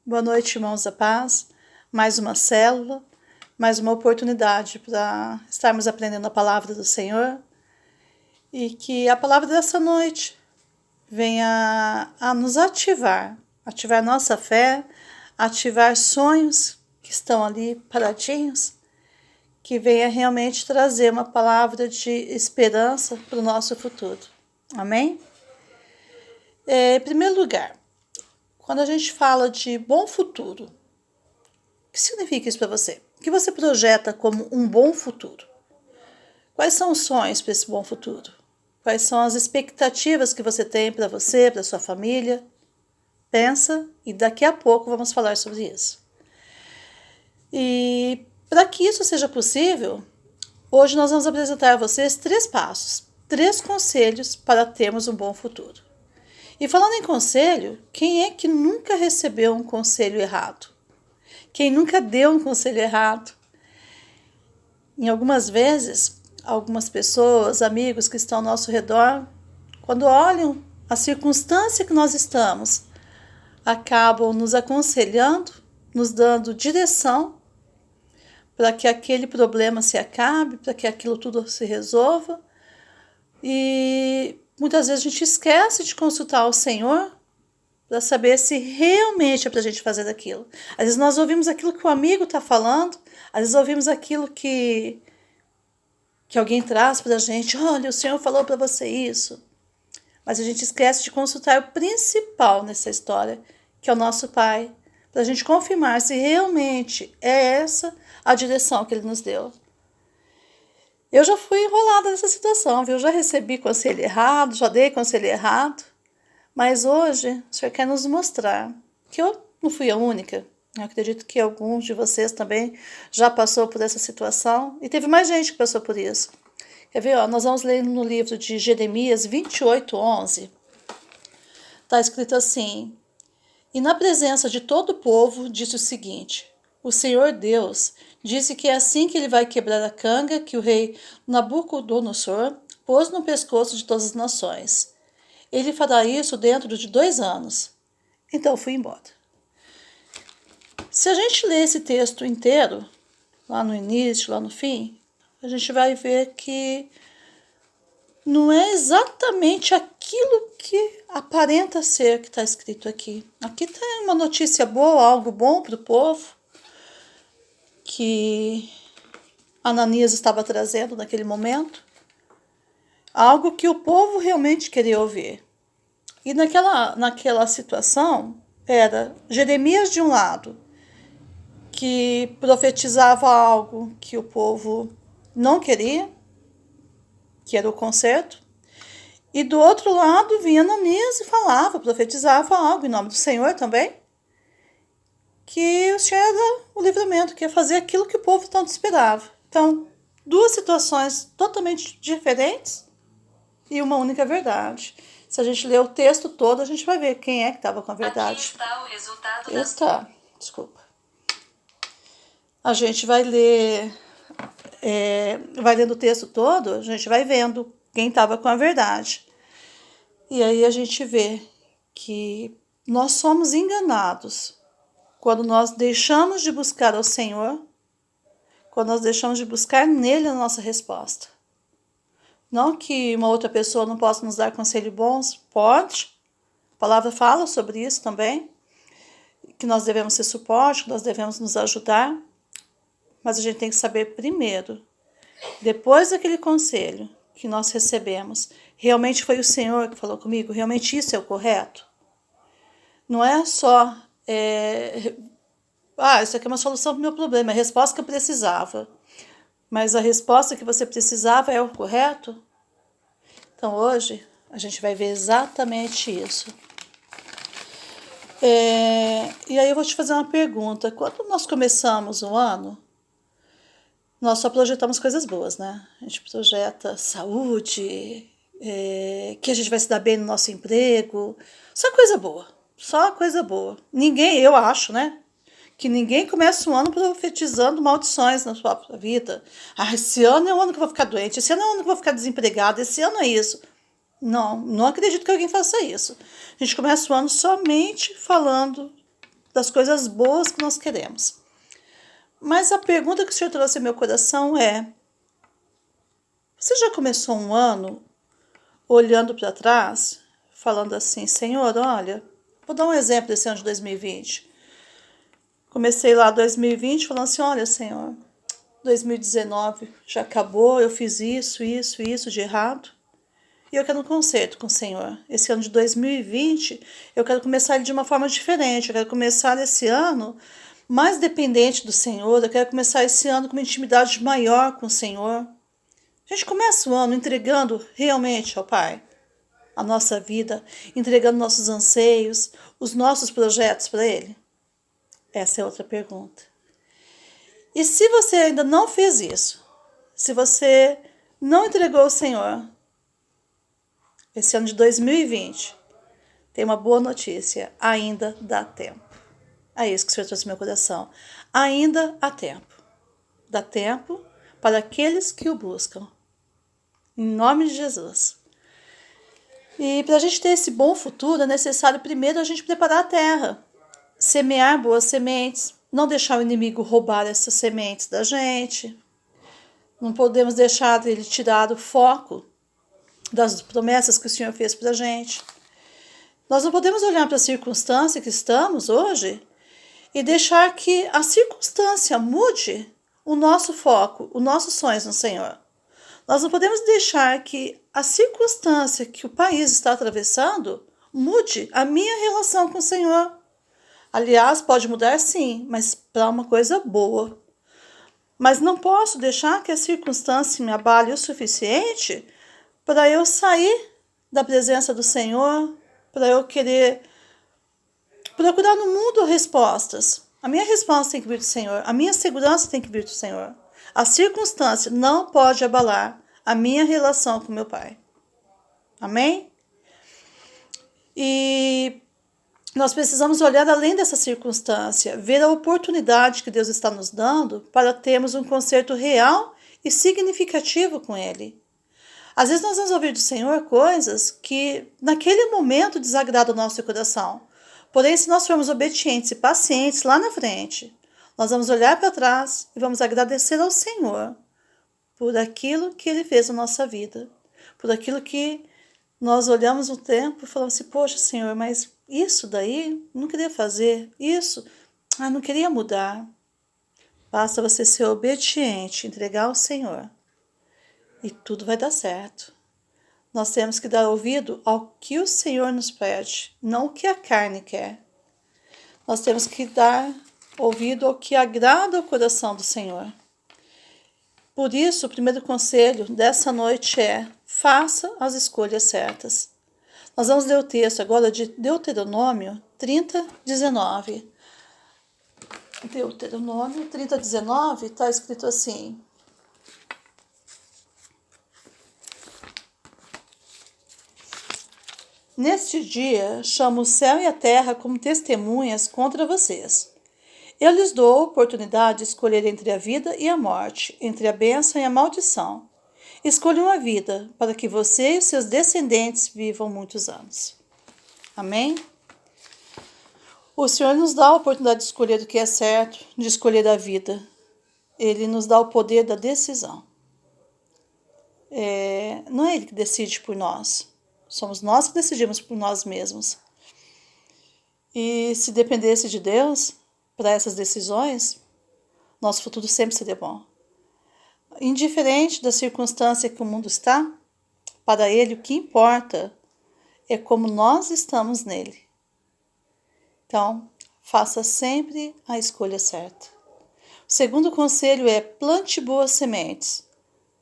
Boa noite, irmãos da paz. Mais uma célula, mais uma oportunidade para estarmos aprendendo a palavra do Senhor e que a palavra dessa noite venha a nos ativar nossa fé, ativar sonhos que estão ali paradinhos, que venha realmente trazer uma palavra de esperança para o nosso futuro. Amém? Em primeiro lugar, quando a gente fala de bom futuro, o que significa isso para você? O que você projeta como um bom futuro? Quais são os sonhos para esse bom futuro? Quais são as expectativas que você tem para você, para sua família? Pensa e daqui a pouco vamos falar sobre isso. E para que isso seja possível, hoje nós vamos apresentar a vocês 3 passos, 3 conselhos para termos um bom futuro. E falando em conselho, quem é que nunca recebeu um conselho errado? Quem nunca deu um conselho errado? Em algumas vezes, algumas pessoas, amigos que estão ao nosso redor, quando olham a circunstância que nós estamos, acabam nos aconselhando, nos dando direção para que aquele problema se acabe, para que aquilo tudo se resolva. E muitas vezes a gente esquece de consultar o Senhor para saber se realmente é para a gente fazer aquilo. Às vezes nós ouvimos aquilo que o amigo está falando, às vezes ouvimos aquilo que alguém traz para a gente. Olha, o Senhor falou para você isso. Mas a gente esquece de consultar o principal nessa história, que é o nosso Pai, para a gente confirmar se realmente é essa a direção que Ele nos deu. Eu já fui enrolada nessa situação, viu? Já recebi conselho errado, já dei conselho errado, mas hoje o Senhor quer nos mostrar que eu não fui a única. Eu acredito que alguns de vocês também já passou por essa situação e teve mais gente que passou por isso. Quer ver? Nós vamos ler no livro de Jeremias 28:11. Está escrito assim: E na presença de todo o povo disse o seguinte: O Senhor Deus disse que é assim que ele vai quebrar a canga que o rei Nabucodonosor pôs no pescoço de todas as nações. Ele fará isso dentro de 2 anos. Então eu fui embora. Se a gente ler esse texto inteiro, lá no início, lá no fim, a gente vai ver que não é exatamente aquilo que aparenta ser que está escrito aqui. Aqui está uma notícia boa, algo bom para o povo, que Ananias estava trazendo naquele momento, algo que o povo realmente queria ouvir. E naquela situação, era Jeremias de um lado, que profetizava algo que o povo não queria, que era o conserto, e do outro lado vinha Ananias e falava, profetizava algo em nome do Senhor também, que o Senhor era o livramento, que ia fazer aquilo que o povo tanto esperava. Então, 2 situações totalmente diferentes e uma única verdade. Se a gente ler o texto todo, a gente vai ver quem é que estava com a verdade. Aqui está o resultado Desculpa. A gente vai ler, vai lendo o texto todo, a gente vai vendo quem estava com a verdade. E aí a gente vê que nós somos enganados quando nós deixamos de buscar ao Senhor, quando nós deixamos de buscar nele a nossa resposta. Não que uma outra pessoa não possa nos dar conselhos bons, pode. A palavra fala sobre isso também, que nós devemos ser suporte, que nós devemos nos ajudar, mas a gente tem que saber primeiro, depois daquele conselho que nós recebemos, realmente foi o Senhor que falou comigo, realmente isso é o correto? Não é só, isso aqui é uma solução para o meu problema, é a resposta que eu precisava. Mas a resposta que você precisava é o correto? Então hoje a gente vai ver exatamente isso. E aí eu vou te fazer uma pergunta. Quando nós começamos o ano, nós só projetamos coisas boas, né? A gente projeta saúde, que a gente vai se dar bem no nosso emprego, só coisa boa. Ninguém, eu acho, né? Que ninguém começa o ano profetizando maldições na sua vida. Esse ano é o ano que eu vou ficar doente, esse ano é o ano que eu vou ficar desempregado, esse ano é isso. Não acredito que alguém faça isso. A gente começa o ano somente falando das coisas boas que nós queremos. Mas a pergunta que o Senhor trouxe ao meu coração é: você já começou um ano olhando para trás, falando assim, Senhor, olha, vou dar um exemplo desse ano de 2020. Comecei lá 2020 falando assim, olha, Senhor, 2019 já acabou, eu fiz isso de errado. E eu quero um conserto com o Senhor. Esse ano de 2020, eu quero começar ele de uma forma diferente. Eu quero começar esse ano mais dependente do Senhor. Eu quero começar esse ano com uma intimidade maior com o Senhor. A gente começa o ano entregando realmente ao Pai a nossa vida, entregando nossos anseios, os nossos projetos para Ele. Essa é outra pergunta. E se você ainda não fez isso, se você não entregou ao Senhor, esse ano de 2020, tem uma boa notícia, ainda dá tempo. É isso que o Senhor trouxe no meu coração. Ainda há tempo. Dá tempo para aqueles que o buscam. Em nome de Jesus. E para a gente ter esse bom futuro, é necessário primeiro a gente preparar a terra. Semear boas sementes. Não deixar o inimigo roubar essas sementes da gente. Não podemos deixar ele tirar o foco das promessas que o Senhor fez para a gente. Nós não podemos olhar para a circunstância que estamos hoje e deixar que a circunstância mude o nosso foco, os nossos sonhos no Senhor. Nós não podemos deixar que a circunstância que o país está atravessando mude a minha relação com o Senhor. Aliás, pode mudar sim, mas para uma coisa boa. Mas não posso deixar que a circunstância me abale o suficiente para eu sair da presença do Senhor, para eu querer procurar no mundo respostas. A minha resposta tem que vir do Senhor, a minha segurança tem que vir do Senhor. A circunstância não pode abalar a minha relação com meu Pai. Amém? E nós precisamos olhar além dessa circunstância, ver a oportunidade que Deus está nos dando para termos um conserto real e significativo com Ele. Às vezes nós vamos ouvir do Senhor coisas que naquele momento desagradam o nosso coração. Porém, se nós formos obedientes e pacientes lá na frente, nós vamos olhar para trás e vamos agradecer ao Senhor por aquilo que Ele fez na nossa vida. Por aquilo que nós olhamos no tempo e falamos assim, poxa, Senhor, mas isso daí não queria fazer. Isso, não queria mudar. Basta você ser obediente, entregar ao Senhor. E tudo vai dar certo. Nós temos que dar ouvido ao que o Senhor nos pede, não o que a carne quer. Nós temos que dar ouvido ao que agrada o coração do Senhor. Por isso, o primeiro conselho dessa noite é: faça as escolhas certas. Nós vamos ler o texto agora de Deuteronômio 30:19. Deuteronômio 30:19 está escrito assim: neste dia, chamo o céu e a terra como testemunhas contra vocês. Eu lhes dou a oportunidade de escolher entre a vida e a morte, entre a bênção e a maldição. Escolham a vida, para que você e os seus descendentes vivam muitos anos. Amém? O Senhor nos dá a oportunidade de escolher o que é certo, de escolher a vida. Ele nos dá o poder da decisão. Não é Ele que decide por nós. Somos nós que decidimos por nós mesmos. E se dependesse de Deus para essas decisões, nosso futuro sempre seria bom. Indiferente da circunstância que o mundo está, para Ele o que importa é como nós estamos nele. Então, faça sempre a escolha certa. O segundo conselho é: plante boas sementes.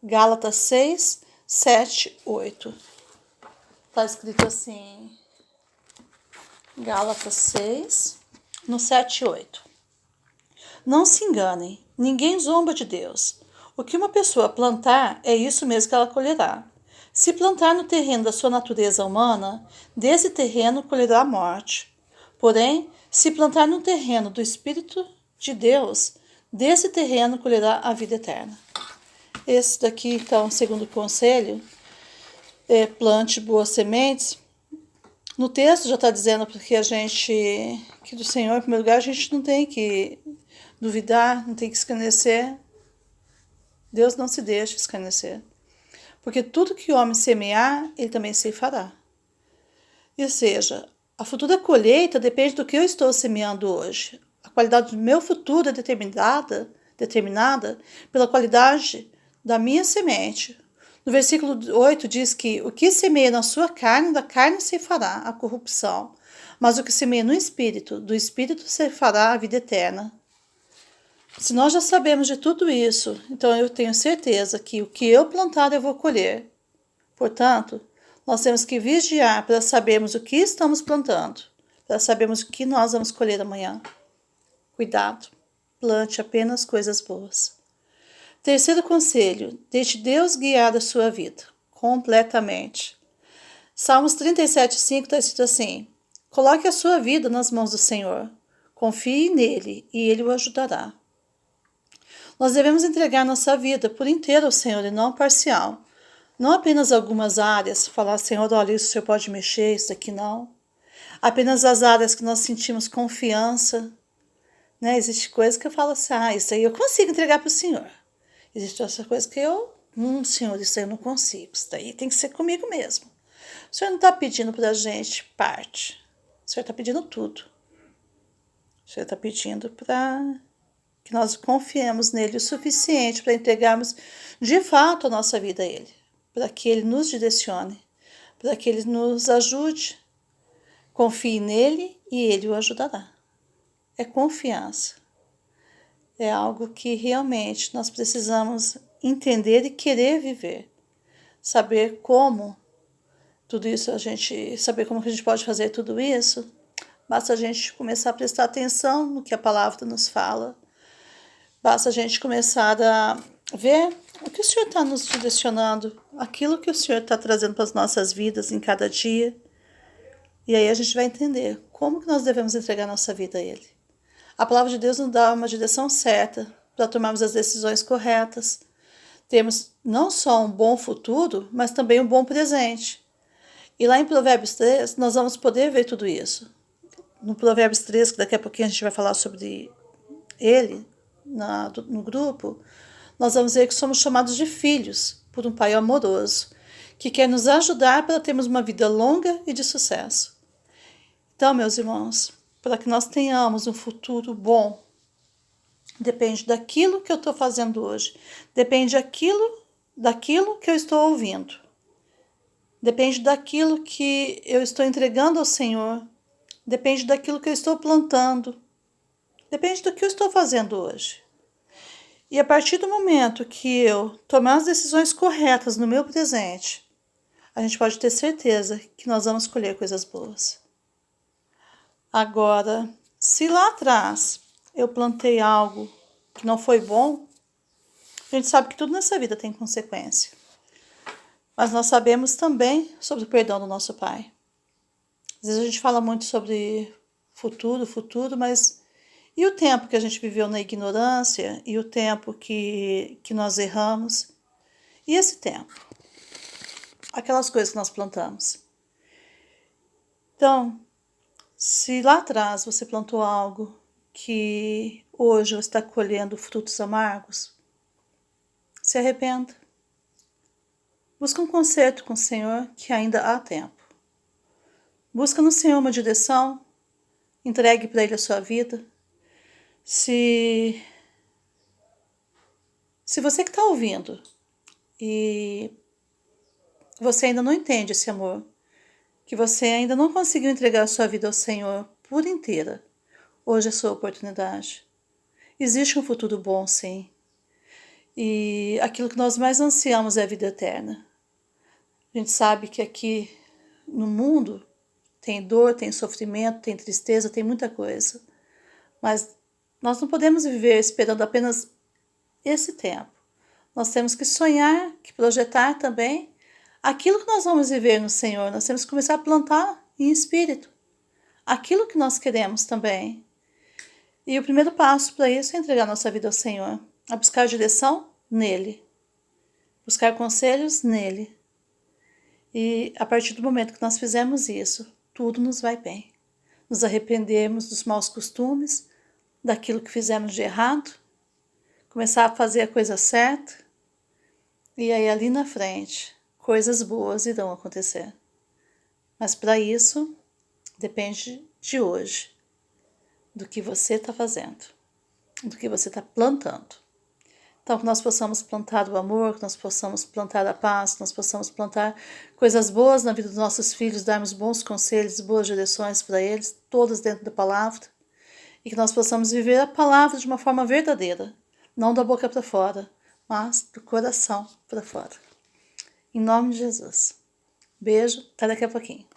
Gálatas 6, 7, 8. Está escrito assim, Gálatas 6, no 7 e 8. Não se enganem, ninguém zomba de Deus. O que uma pessoa plantar, é isso mesmo que ela colherá. Se plantar no terreno da sua natureza humana, desse terreno colherá a morte. Porém, se plantar no terreno do Espírito de Deus, desse terreno colherá a vida eterna. Esse daqui, então, segundo conselho, plante boas sementes. No texto já está dizendo porque que do Senhor, em primeiro lugar, a gente não tem que duvidar, não tem que escarnecer. Deus não se deixa escarnecer. Porque tudo que o homem semear, ele também ceifará. Ou seja, a futura colheita depende do que eu estou semeando hoje. A qualidade do meu futuro é determinada pela qualidade da minha semente. No versículo 8 diz que o que semeia na sua carne, da carne ceifará a corrupção. Mas o que semeia no Espírito, do Espírito ceifará a vida eterna. Se nós já sabemos de tudo isso, então eu tenho certeza que o que eu plantar eu vou colher. Portanto, nós temos que vigiar para sabermos o que estamos plantando, para sabermos o que nós vamos colher amanhã. Cuidado, plante apenas coisas boas. Terceiro conselho, deixe Deus guiar a sua vida, completamente. Salmos 37:5 está escrito assim: coloque a sua vida nas mãos do Senhor, confie nele e ele o ajudará. Nós devemos entregar nossa vida por inteiro ao Senhor e não parcial. Não apenas algumas áreas, falar, Senhor, olha, isso o Senhor pode mexer, isso aqui não. Apenas as áreas que nós sentimos confiança. Né? Existe coisa que eu falo assim, isso aí eu consigo entregar para o Senhor. Existe outra coisa que Senhor, isso aí eu não consigo, isso daí tem que ser comigo mesmo. O Senhor não está pedindo para a gente parte, o Senhor está pedindo tudo. O Senhor está pedindo para que nós confiemos nele o suficiente para entregarmos de fato a nossa vida a ele, para que ele nos direcione, para que ele nos ajude. Confie nele e ele o ajudará. É confiança. É algo que realmente nós precisamos entender e querer viver. Saber como tudo isso saber como que a gente pode fazer tudo isso, basta a gente começar a prestar atenção no que a palavra nos fala. Basta a gente começar a ver o que o Senhor está nos direcionando, aquilo que o Senhor está trazendo para as nossas vidas em cada dia. E aí a gente vai entender como que nós devemos entregar nossa vida a Ele. A palavra de Deus nos dá uma direção certa para tomarmos as decisões corretas. Temos não só um bom futuro, mas também um bom presente. E lá em Provérbios 3, nós vamos poder ver tudo isso. No Provérbios 3, que daqui a pouquinho a gente vai falar sobre ele, no grupo, nós vamos ver que somos chamados de filhos por um Pai amoroso, que quer nos ajudar para termos uma vida longa e de sucesso. Então, meus irmãos, para que nós tenhamos um futuro bom, depende daquilo que eu estou fazendo hoje, depende daquilo que eu estou ouvindo, depende daquilo que eu estou entregando ao Senhor, depende daquilo que eu estou plantando, depende do que eu estou fazendo hoje. E a partir do momento que eu tomar as decisões corretas no meu presente, a gente pode ter certeza que nós vamos colher coisas boas. Agora, se lá atrás eu plantei algo que não foi bom, a gente sabe que tudo nessa vida tem consequência. Mas nós sabemos também sobre o perdão do nosso Pai. Às vezes a gente fala muito sobre futuro, mas e o tempo que a gente viveu na ignorância? E o tempo que nós erramos? E esse tempo? Aquelas coisas que nós plantamos. Então, se lá atrás você plantou algo que hoje você está colhendo frutos amargos, se arrependa. Busca um conserto com o Senhor, que ainda há tempo. Busca no Senhor uma direção, entregue para Ele a sua vida. Se você que está ouvindo e você ainda não entende esse amor, que você ainda não conseguiu entregar a sua vida ao Senhor por inteira, hoje é a sua oportunidade. Existe um futuro bom, sim. E aquilo que nós mais ansiamos é a vida eterna. A gente sabe que aqui no mundo tem dor, tem sofrimento, tem tristeza, tem muita coisa. Mas nós não podemos viver esperando apenas esse tempo. Nós temos que sonhar, que projetar também aquilo que nós vamos viver no Senhor. Nós temos que começar a plantar em espírito aquilo que nós queremos também. E o primeiro passo para isso é entregar nossa vida ao Senhor, a buscar direção nele, buscar conselhos nele. E a partir do momento que nós fizermos isso, tudo nos vai bem. Nos arrependermos dos maus costumes, daquilo que fizemos de errado, começar a fazer a coisa certa, e aí ali na frente, coisas boas irão acontecer. Mas para isso, depende de hoje, do que você está fazendo, do que você está plantando. Então, que nós possamos plantar o amor, que nós possamos plantar a paz, que nós possamos plantar coisas boas na vida dos nossos filhos, darmos bons conselhos, boas direções para eles, todas dentro da palavra, e que nós possamos viver a palavra de uma forma verdadeira, não da boca para fora, mas do coração para fora. Em nome de Jesus. Beijo, até daqui a pouquinho.